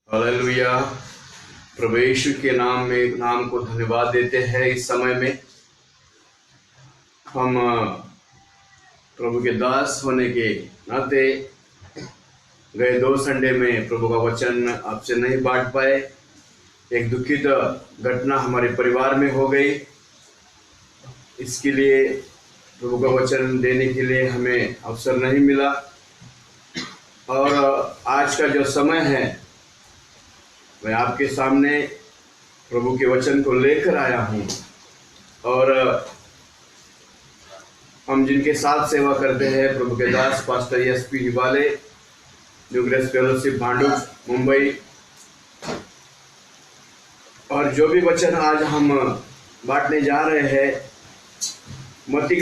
Hallelujah. प्रभु यीशु के नाम को धन्यवाद देते हैं। इस समय में हम प्रभु के दास होने के नाते गए 2 संडे में प्रभु का वचन आपसे नहीं बांट पाए। एक दुखित घटना हमारे परिवार में हो गई। इसके लिए प्रभु का वचन देने के लिए हमें अवसर नहीं मिला। और आज का जो समय है, मैं आपके सामने प्रभु के वचन को लेकर आया हूँ। और हम जिनके साथ सेवा करते हैं, प्रभु के दास pastor SP Hiwale, new grace fellowship Bhandup Mumbai. और जो भी वचन आज हम बांटने जा रहे हैं, मत्ती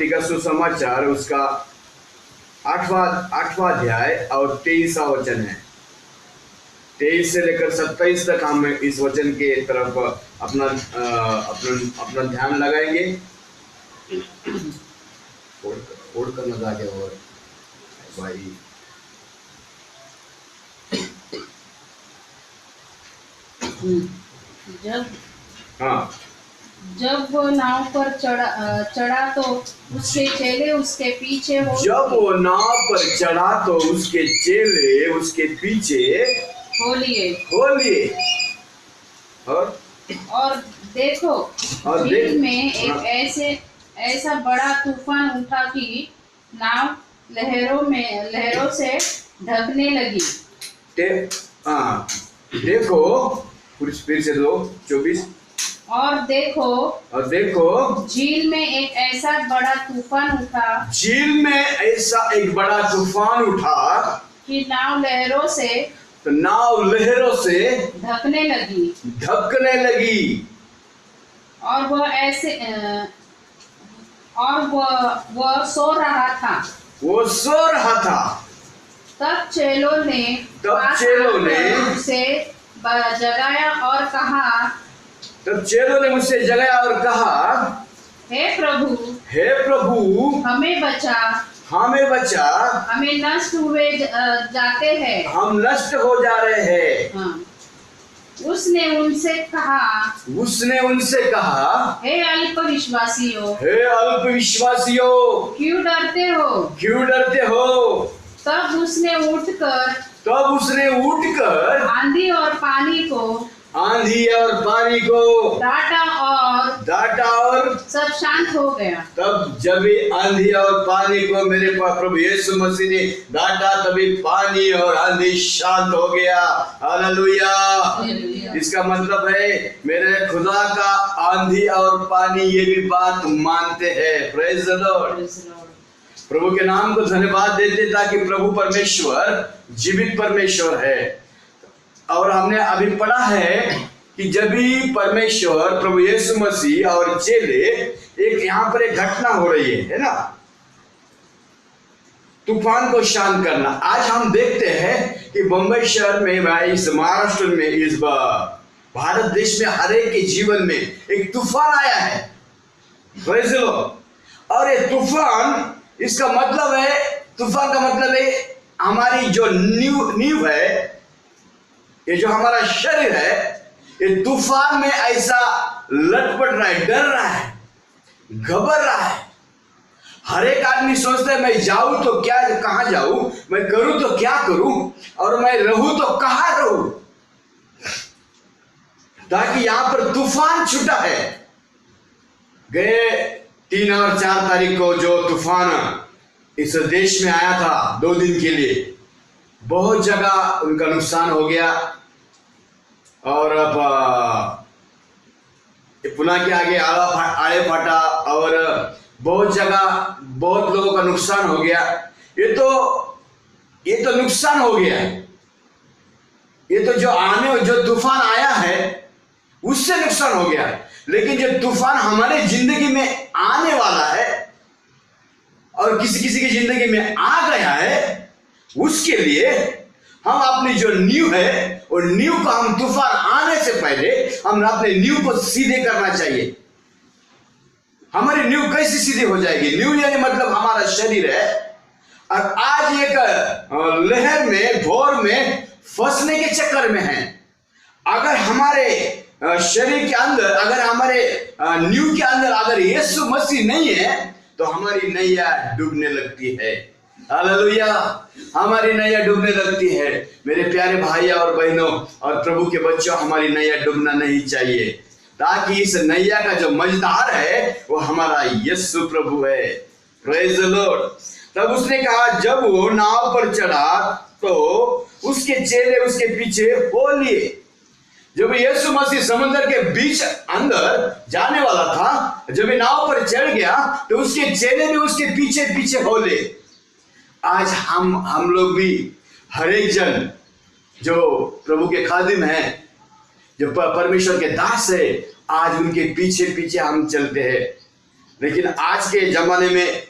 का सुसमाचार उसका 8वां अध्याय और 23वां वचन है। 23 से लेकर 27 तक हम इस वचन के तरफ अपना ध्यान लगाएंगे। ओढ़ कर लगा के और भाई जब वो नाव पर चढ़ा तो उसके चेले उसके पीछे हो लिए। और देखो, झील में एक ऐसा बड़ा तूफान उठा कि नाव लहरों से ढकने लगी। देखो फिर से 24। और देखो झील में एक ऐसा बड़ा तूफान उठा कि नाव लहरों से ढकने लगी। और वह सो रहा था। तब चेलों ने उसे जगाया और कहा, हे प्रभु हमें बचा, हमें नष्ट हुए जाते हैं। हम नष्ट हो जा रहे हैं। हाँ। उसने उनसे कहा, हे अल्पविश्वासियों, क्यों डरते हो? तब उसने उठकर आंधी और पानी को डांटा और सब शांत हो गया। तब जब आंधी और पानी को मेरे प्रभु यीशु मसीह ने डांटा, तभी पानी और आंधी शांत हो गया। हालेलुया। इसका मतलब है मेरे खुदा का आंधी और पानी ये भी बात मानते हैं। Praise the Lord. प्रभु के नाम को धन्यवाद देते, ताकि प्रभु परमेश्वर जीवित परमेश्वर है। और हमने अभी पढ़ा है कि जब भी परमेश्वर प्रभु यीशु मसीह और चेले, एक यहाँ पर एक घटना हो रही है ना, तूफान को शांत करना। आज हम देखते हैं कि बंबई शहर में, इस महाराष्ट्र में, इस भारत देश में हर एक के जीवन में एक तूफान आया है। Praise the Lord. और ये तूफान, इसका मतलब है, तूफान का मतलब है हमारी जो नींव है, ये जो हमारा शरीर है, ये तूफान में ऐसा लटपट रहा है, डर रहा है, घबर रहा है। हर एक आदमी सोचता है, मैं जाऊं तो क्या, कहां जाऊं, मैं करूं तो क्या करूं, और मैं रहूं तो कहां रहूं, ताकि यहां पर तूफान छूटा है। गए 3 और 4 तारीख को जो तूफान इस देश में आया था 2 दिन के लिए, बहुत जगह उनका नुकसान हो गया। और अब पुनः के आगे आड़े फाटा, और बहुत जगह बहुत लोगों का नुकसान हो गया। ये तो नुकसान हो गया है। ये तो जो तूफान आया है उससे नुकसान हो गया है। लेकिन जो तूफान हमारे जिंदगी में आने वाला है और किसी की जिंदगी में आ गया है, उसके लिए हम अपनी जो नींव है, और नींव को हम तूफान आने से पहले हम अपने नींव को सीधे करना चाहिए। हमारी नींव कैसे सीधी हो जाएगी? नींव यानी मतलब हमारा शरीर है। और आज एक लहर में, भौर में फंसने के चक्कर में हैं। अगर हमारे शरीर के अंदर, अगर हमारे न्यू के अंदर अगर यीशु मसीह नहीं है तो हमारी नैया डूबने लगती है। हालेलुया, हमारी नैया डूबने लगती है। मेरे प्यारे भाई और बहनों और प्रभु के बच्चों, हमारी नैया डूबना नहीं चाहिए, ताकि इस नैया का जो मझधार है वो हमारा यीशु प्रभु है। Praise the Lord. तब उसने कहा, जब वो नाव पर चढ़ा तो उसके चेले उसके पीछे हो लिए। जब यीशु मसीह समुद्र के बीच अंदर जाने वाला था, जब ये नाव पर चढ़ गया तो उसके चेले भी उसके पीछे पीछे हो ले। आज हम लोग भी, हर एक जन जो प्रभु के खादिम हैं, जो परमेश्वर के दास है, आज उनके पीछे पीछे हम चलते हैं। लेकिन आज के जमाने में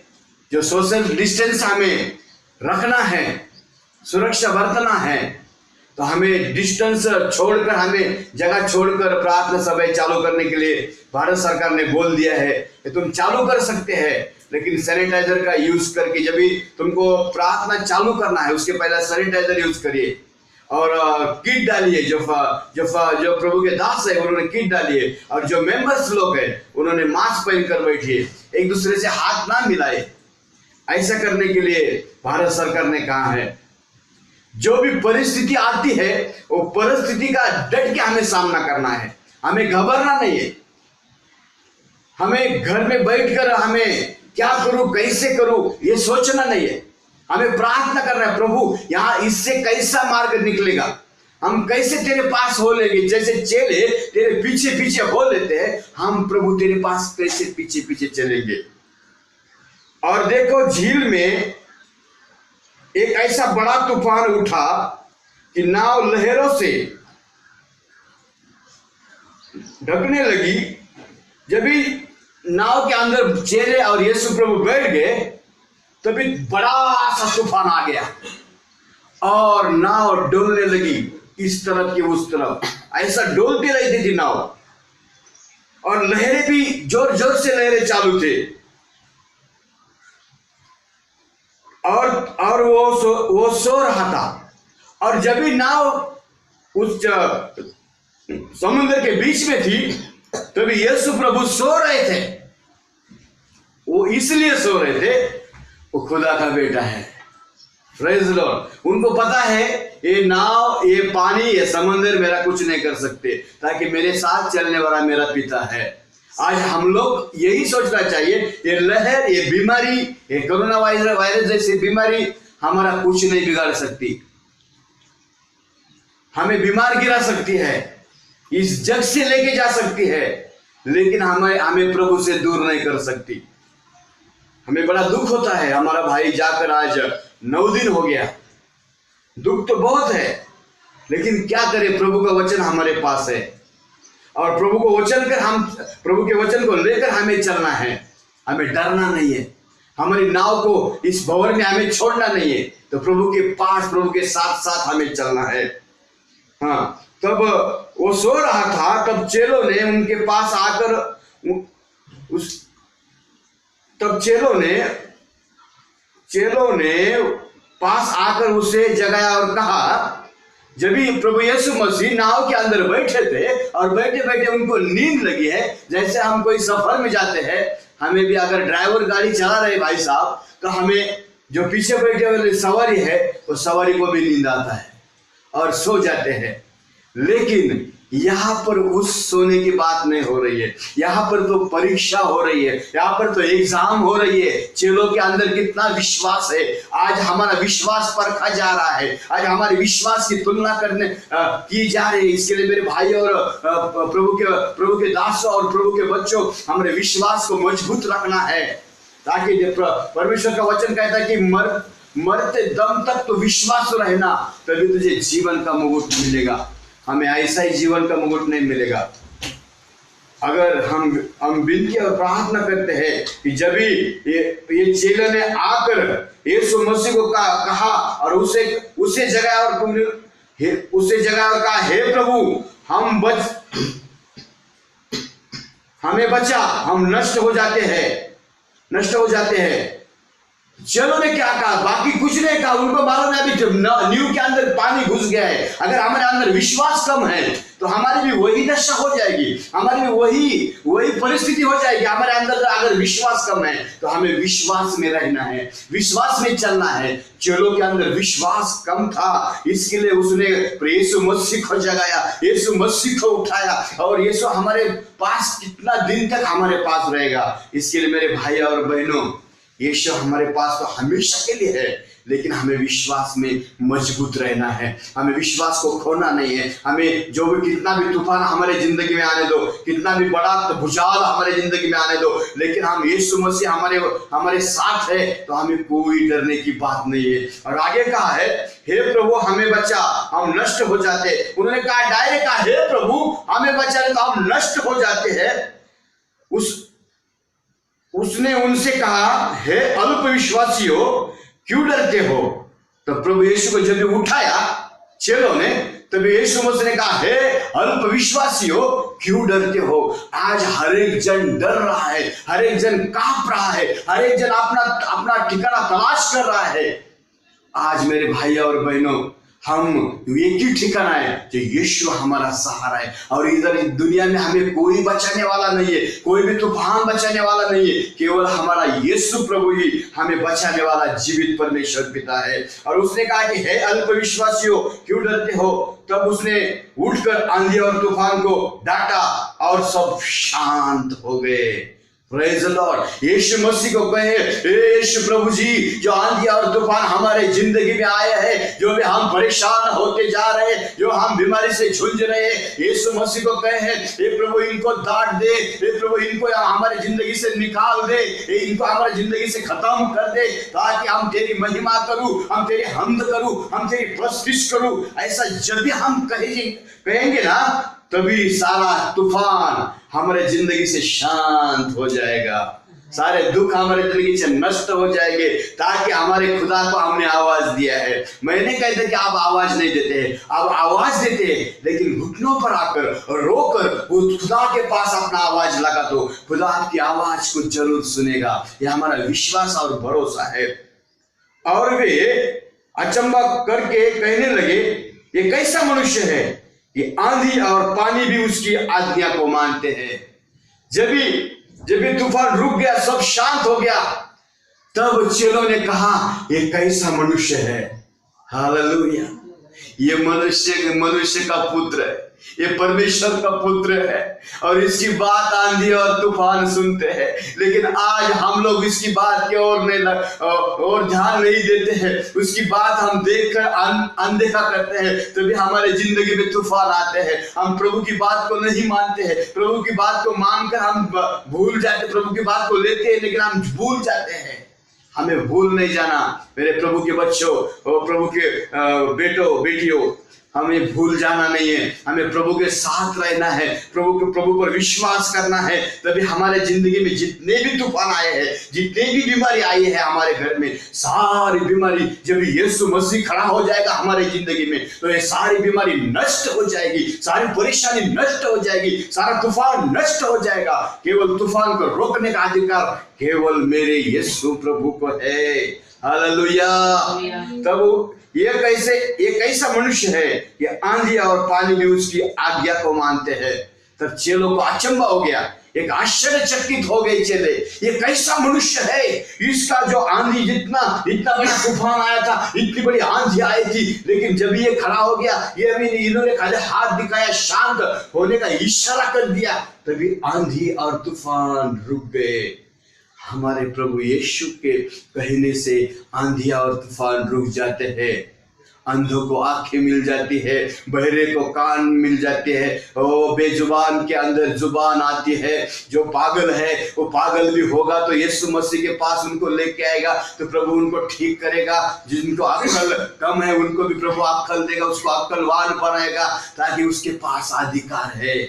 जो सोशल डिस्टेंस हमें रखना है, सुरक्षा बरतना है, तो हमें डिस्टेंस छोड़कर, हमें जगह छोड़कर प्रार्थना सभा चालू करने के लिए भारत सरकार ने बोल दिया है कि तुम चालू कर सकते हैं, लेकिन सैनिटाइजर का यूज करके। जब भी तुमको प्रार्थना चालू करना है उसके पहले सैनिटाइजर यूज करिए और किट डालिए। जो प्रभु के दास है उन्होंने किट डालिए, और जो मेंबर्स लोग हैं उन्होंने मास्क पहनकर बैठिए, एक दूसरे से हाथ ना मिलाए। ऐसा करने के लिए भारत सरकार ने कहा है। जो भी परिस्थिति आती है वो परिस्थिति का डट के हमें सामना करना है, हमें घबराना नहीं है। हमें घर में बैठकर हमें क्या करूं, कैसे करूं, ये सोचना नहीं है। हमें प्रार्थना करना है, प्रभु यहाँ इससे कैसा मार्ग निकलेगा, हम कैसे तेरे पास हो लेंगे। जैसे चेले तेरे पीछे पीछे हो लेते हैं, हम प्रभु तेरे पास कैसे पीछे पीछे चलेंगे। और देखो, झील में एक ऐसा बड़ा तूफान उठा कि नाव लहरों से ढकने लगी। जब भी नाव के अंदर चेले और यीशु प्रभु बैठ गए, तभी बड़ा सा तूफान आ गया और नाव डोलने लगी, इस तरफ की उस तरफ, ऐसा डोलती रहती थी नाव। और लहरें भी जोर जोर से लहरें चालू थे। और वो सो रहा था। और जब भी नाव उस समुद्र के बीच में थी, तभी यीशु प्रभु सो रहे थे। वो इसलिए सो रहे थे, वो खुदा का बेटा है। Praise the Lord. उनको पता है ये नाव, ये पानी, ये समुद्र मेरा कुछ नहीं कर सकते, ताकि मेरे साथ चलने वाला मेरा पिता है। आज हम लोग यही सोचना चाहिए, ये लहर, ये बीमारी, ये कोरोना वायरस जैसी बीमारी हमारा कुछ नहीं बिगाड़ सकती। हमें बीमार गिरा सकती है, इस जग से लेके जा सकती है, लेकिन हमें प्रभु से दूर नहीं कर सकती। हमें बड़ा दुख होता है, हमारा भाई जाकर आज 9 दिन हो गया। दुख तो बहुत है, लेकिन क्या करें, प्रभु का वचन हमारे पास है और प्रभु के वचन को लेकर हमें चलना है। हमें डरना नहीं है, हमारी नाव को इस भंवर में हमें छोड़ना नहीं है, तो प्रभु के पास, प्रभु के साथ साथ हमें चलना है। हाँ, तब वो सो रहा था, तब चेलों ने उनके पास आकर चेलों ने पास आकर उसे जगाया और कहा। जब भी प्रभु यीशु मसीह नाव के अंदर बैठे थे और बैठे बैठे उनको नींद लगी है, जैसे हम कोई सफर में जाते हैं, हमें भी अगर ड्राइवर गाड़ी चला रहे भाई साहब, तो हमें जो पीछे बैठे वाले सवारी है, वो सवारी को भी नींद आता है और सो जाते हैं। लेकिन यहाँ पर उस सोने की बात नहीं हो रही है, यहाँ पर तो परीक्षा हो रही है, यहाँ पर तो एग्जाम हो रही है। चेलों के अंदर कितना विश्वास है, आज हमारा विश्वास परखा जा रहा है, आज हमारे विश्वास की तुलना की जा रही है। इसके लिए मेरे भाई और प्रभु के दासों और प्रभु के बच्चों, हमारे विश्वास को मजबूत रखना है, ताकि परमेश्वर का वचन कहता है कि मरते दम तक तो विश्वास रहना, तभी तुझे जीवन का मुकुट मिलेगा। हमें ऐसा ही जीवन का मुकुट नहीं मिलेगा अगर हम विनती और प्रार्थना करते हैं कि जब भी ये चेलों ने आकर यीशु मसीह को कहा और उसे जगह और कहा, हे प्रभु हमें बचा, हम नष्ट हो जाते हैं। चलो ने क्या कहा, बाकी कुछ नहीं कहा। उनको मालूम है अभी जब नींव के अंदर पानी घुस गया है, अगर हमारे अंदर विश्वास कम है तो हमारी भी वही दशा हो जाएगी, हमारी भी वही परिस्थिति हो जाएगी। हमारे अंदर अगर विश्वास कम है तो हमें विश्वास में रहना है, विश्वास में चलना है। चलो के अंदर विश्वास कम था, इसके लिए उसने यीशु मसीह को जगाया, यीशु मसीह को उठाया, और यीशु हमारे पास कितना दिन तक हमारे पास रहेगा। इसके लिए मेरे भाई और बहनों, यीशु हमारे पास तो हमेशा के लिए है, लेकिन हमें विश्वास में मजबूत रहना है, हमें विश्वास को खोना नहीं है। हमें जो भी कितना भी तूफान हमारे जिंदगी में आने दो, कितना भी बड़ा भूचाल हमारे जिंदगी में आने दो, लेकिन हम यीशु मसीह हमारे साथ है तो हमें कोई डरने की बात नहीं है। और आगे कहा है, हे प्रभु हमें बचा, हम नष्ट हो जाते। उन्होंने कहा, डायरेक्ट कहा, हे प्रभु हमें बचा तो हम नष्ट हो जाते हैं। उसने उनसे कहा, हे अल्पविश्वासियों क्यों डरते हो। तो प्रभु यीशु को जब उठाया चेलों ने, तब यीशु मसीह ने कहा, हे अल्पविश्वासियों क्यों डरते हो। आज हर एक जन डर रहा है, हर एक जन कांप रहा है, हर एक जन अपना ठिकाना तलाश कर रहा है। आज मेरे भाई और बहनों, हम एक ही ठिकाना है जो यीशु हमारा सहारा है, और इधर इस दुनिया में हमें कोई बचाने वाला नहीं है, कोई भी तूफान बचाने वाला नहीं है, केवल हमारा यीशु प्रभु ही हमें बचाने वाला जीवित परमेश्वर पिता है। और उसने कहा कि हे अल्पविश्वासियों क्यों डरते हो। तब उसने उठकर आंधी और तूफान को डांटा और सब शांत हो गए। Praise the lord. Yeshu Masih को कहे, यीशु प्रभु जी, जो आंधी और तूफान हमारे जिंदगी में आया है, जो भी हम परेशान होते जा रहे हैं, जो हम बीमारी से झुंझ रहे हैं, यीशु मसीह को कहे, हे प्रभु इनको डांट दे, हे प्रभु इनको हमारे जिंदगी से निकाल दे, इनको हमारे जिंदगी से खत्म कर दे, ताकि हम तेरी महिमा करूं, हम तेरी हम्द करूं, हम तेरी प्रशंसा करूं। ऐसा जब भी हम कहेंगे ना, तभी सारा तूफान हमारे जिंदगी से शांत हो जाएगा, सारे दुख हमारे जिंदगी से नष्ट हो जाएंगे, ताकि हमारे खुदा को हमने आवाज दिया है। मैंने कहते कि आप आवाज नहीं देते हैं, आप आवाज देते हैं, लेकिन घुटनों पर आकर रोकर वो खुदा के पास अपना आवाज लगा दो, खुदा आपकी आवाज को जरूर सुनेगा। ये हमारा विश्वास और भरोसा है। और वे अचंबा करके कहने लगे, ये कैसा मनुष्य है, ये आंधी और पानी भी उसकी आज्ञा को मानते हैं। जब भी तूफान रुक गया, सब शांत हो गया, तब चेलों ने कहा, ये कैसा मनुष्य है। हालेलुया। ये मनुष्य का पुत्र है, ये परमेश्वर का पुत्र है, और इसकी बात आंधी और तूफान सुनते हैं। लेकिन आज हम लोग इसकी बात की और ध्यान नहीं देते हैं, उसकी बात हम देखकर अनदेखा करते हैं, तभी हमारे जिंदगी में तूफान आते हैं। हम प्रभु की बात को नहीं मानते हैं, प्रभु की बात को मानकर हम भूल जाते, प्रभु की बात को लेते हैं लेकिन हम भूल जाते हैं। हमें भूल नहीं जाना मेरे प्रभु के बच्चों और प्रभु के बेटों बेटियों, हमें भूल जाना नहीं है। हमें प्रभु के साथ रहना है, प्रभु पर विश्वास करना है। तभी हमारे जिंदगी में जितने भी तूफान आए हैं, जितने भी बीमारी आई है हमारे घर में, सारी बीमारी जब यीशु मसीह खड़ा हो जाएगा हमारे जिंदगी में, तो ये सारी बीमारी नष्ट हो जाएगी, सारी परेशानी नष्ट हो जाएगी, सारा तूफान नष्ट हो जाएगा। केवल तूफान को रोकने का अधिकार केवल मेरे यीशु प्रभु को है। हालेलुया। तब ये कैसा मनुष्य है, ये आंधी और पानी भी उसकी आज्ञा को मानते हैं। तब चेलों को अचंभा हो गया, एक आश्चर्यचकित हो गए चेले, ये कैसा मनुष्य है, इसका जो आंधी इतना बड़ा तूफान आया था, इतनी बड़ी आंधी आई थी, लेकिन जब ये खड़ा हो गया, ये भी इन्होंने खाली हाथ दिखाया, शांत होने का इशारा कर दिया, तभी आंधी और तूफान रुक गए। हमारे प्रभु यीशु के कहने से आंधिया और तूफान रुक जाते हैं। अंधों को आंखें मिल जाती है, बहरे को कान मिल जाते हैं, ओ बेजुबान के अंदर जुबान आती है। जो पागल है वो पागल भी होगा तो यीशु मसीह के पास उनको लेके आएगा, तो प्रभु उनको ठीक करेगा। जिनको अक्ल कम है उनको भी प्रभु अक्ल देगा, उसको अक्लवान बनाएगा, ताकि उसके पास अधिकार है।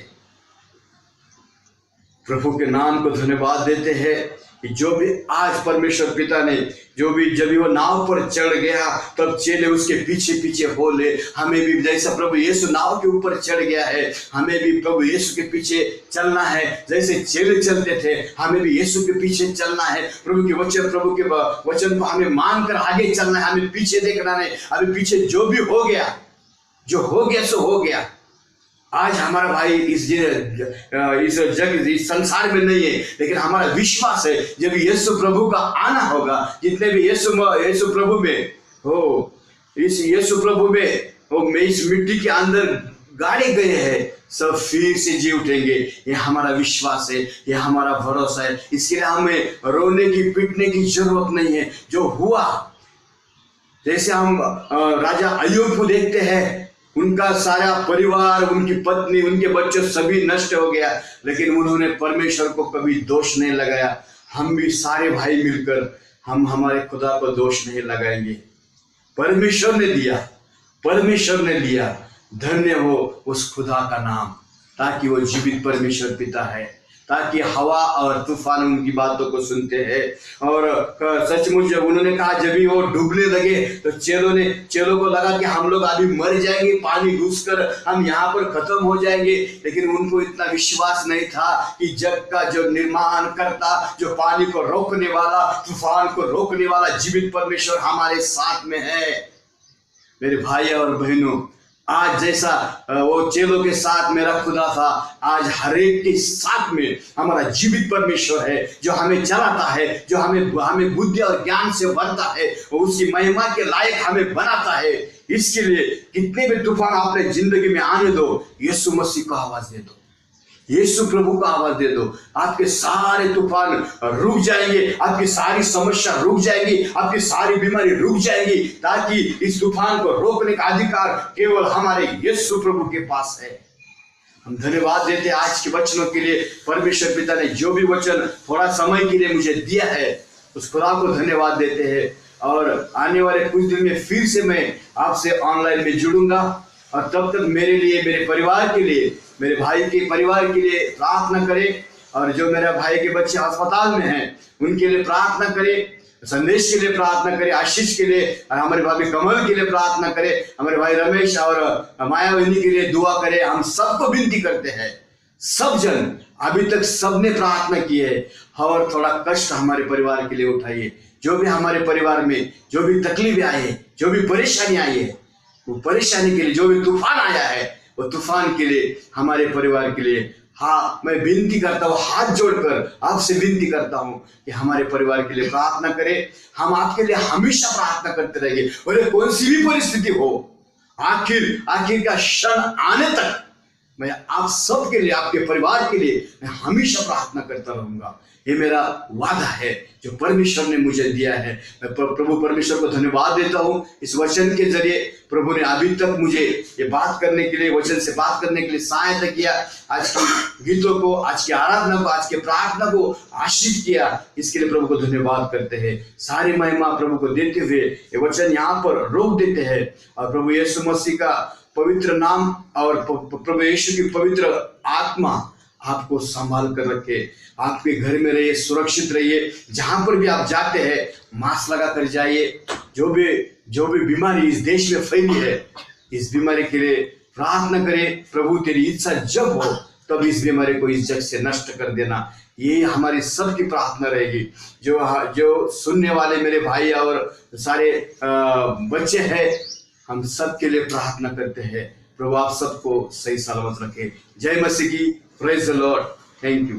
प्रभु के नाम को धन्यवाद देते हैं कि जो भी आज परमेश्वर पिता ने जब भी वो नाव पर चढ़ गया तब चेले उसके पीछे पीछे बोले। हमें भी जैसा प्रभु यीशु नाव के ऊपर चढ़ गया है, हमें भी प्रभु यीशु के पीछे चलना है। जैसे चेले चलते थे, हमें भी यीशु के पीछे चलना है। प्रभु के वचन को हमें मानकर आगे चलना है, हमें पीछे देखना नहीं। अभी पीछे जो भी हो गया, जो हो गया सो हो गया। आज हमारा भाई इस संसार में नहीं है, लेकिन हमारा विश्वास है जब यीशु प्रभु का आना होगा, जितने भी यीशु प्रभु में हो, इस यीशु प्रभु में वो इस मिट्टी के अंदर गाड़े गए हैं, सब फिर से जी उठेंगे। ये हमारा विश्वास है, ये हमारा भरोसा है। इसके लिए हमें रोने की पीटने की जरूरत नहीं है। जो हुआ, जैसे हम राजा अय्यूब को देखते हैं, उनका सारा परिवार, उनकी पत्नी, उनके बच्चे सभी नष्ट हो गया, लेकिन उन्होंने परमेश्वर को कभी दोष नहीं लगाया। हम भी सारे भाई मिलकर हम हमारे खुदा को दोष नहीं लगाएंगे। परमेश्वर ने दिया, परमेश्वर ने लिया, धन्य हो उस खुदा का नाम, ताकि वो जीवित परमेश्वर पिता है, ताकि हवा और तूफान उनकी बातों को सुनते हैं। और सचमुच जब उन्होंने कहा, जब भी वो डूबने लगे तो चेलों को लगा कि हम लोग अभी मर जाएंगे, पानी घुसकर हम यहाँ पर खत्म हो जाएंगे। लेकिन उनको इतना विश्वास नहीं था कि जग का जो निर्माण करता, जो पानी को रोकने वाला, तूफान को रोकने वाला जीवित परमेश्वर हमारे साथ में है। मेरे भाई और बहनों, आज जैसा वो चेलों के साथ मेरा खुदा था, आज हर एक के साथ में हमारा जीवित परमेश्वर है, जो हमें चलाता है, जो हमें बुद्धि और ज्ञान से भरता है, वो उसकी महिमा के लायक हमें बनाता है। इसके लिए कितने भी तूफान अपने जिंदगी में आने दो, यीशु मसीह को आवाज दे दो, यीशु प्रभु को आवाज दे दो। आपके सारे तूफान रुक जाएंगे, आपकी सारी समस्या रुक जाएगी, आपकी सारी बीमारी रुक जाएगी, ताकि इस तूफान को रोकने का अधिकार केवल हमारे यीशु प्रभु के पास है। हम धन्यवाद देते हैं आज के वचनों के लिए। परमेश्वर पिता ने जो भी वचन थोड़ा समय के लिए मुझे दिया है, उस खुदा को धन्यवाद देते हैं। और आने वाले कुछ दिन में फिर से मैं आपसे ऑनलाइन में जुड़ूंगा, और तब तक मेरे लिए, मेरे परिवार के लिए, मेरे भाई के परिवार के लिए प्रार्थना करें। और जो मेरा भाई के बच्चे अस्पताल में हैं, उनके लिए प्रार्थना करें, संदेश के लिए प्रार्थना करें, आशीष के लिए, और हमारे भाभी कमल के लिए प्रार्थना करें, हमारे भाई रमेश और मायावनी के लिए दुआ करें। हम सबको विनती करते हैं, सब जन अभी तक सबने प्रार्थना की है, और थोड़ा कष्ट हमारे परिवार के लिए उठाइए। जो भी हमारे परिवार में जो भी तकलीफें आई है, जो भी परेशानी आई है, वो परेशानी के लिए, जो भी तूफान आया है, वो तूफान के लिए, हमारे परिवार के लिए, हाँ, मैं विनती करता हूँ, हाथ जोड़कर आपसे विनती करता हूँ कि हमारे परिवार के लिए प्रार्थना करें। हम आपके लिए हमेशा प्रार्थना करते रहेंगे, और कौन सी भी परिस्थिति हो, आखिर का क्षण आने तक मैं आप सब के लिए, आपके परिवार के लिए मैं हमेशा प्रार्थना करता रहूंगा। ये मेरा वादा है जो परमेश्वर ने मुझे दिया है। मैं प्रभु परमेश्वर को धन्यवाद देता हूँ। इस वचन के जरिए प्रभु ने अभी तक मुझे ये बात करने के लिए, वचन से बात करने के लिए सहायता किया। आज के गीतों को, आज की आराधना को, आज के प्रार्थना को आशीष किया। इसके लिए प्रभु को धन्यवाद करते हैं। सारी महिमा प्रभु को देते हुए ये वचन यहाँ पर रोक देते हैं, और प्रभु यीशु मसीह का पवित्र नाम और प्रभु यीशु की पवित्र आत्मा आपको संभाल कर रखे। आपके घर में रहिए, सुरक्षित रहिए। जहां पर भी आप जाते हैं, मास्क लगा कर जाइए। जो भी बीमारी इस देश में फैली है, इस बीमारी के लिए प्रार्थना करें। प्रभु तेरी इच्छा जब हो तब इस बीमारी को इस जग से नष्ट कर देना। ये हमारी सबकी प्रार्थना रहेगी। जो सुनने वाले मेरे भाई और सारे बच्चे हैं, हम सब के लिए प्रार्थना करते हैं। प्रभु आप सबको सही सलामत रखे। जय मसीह की। Praise the Lord. Thank you.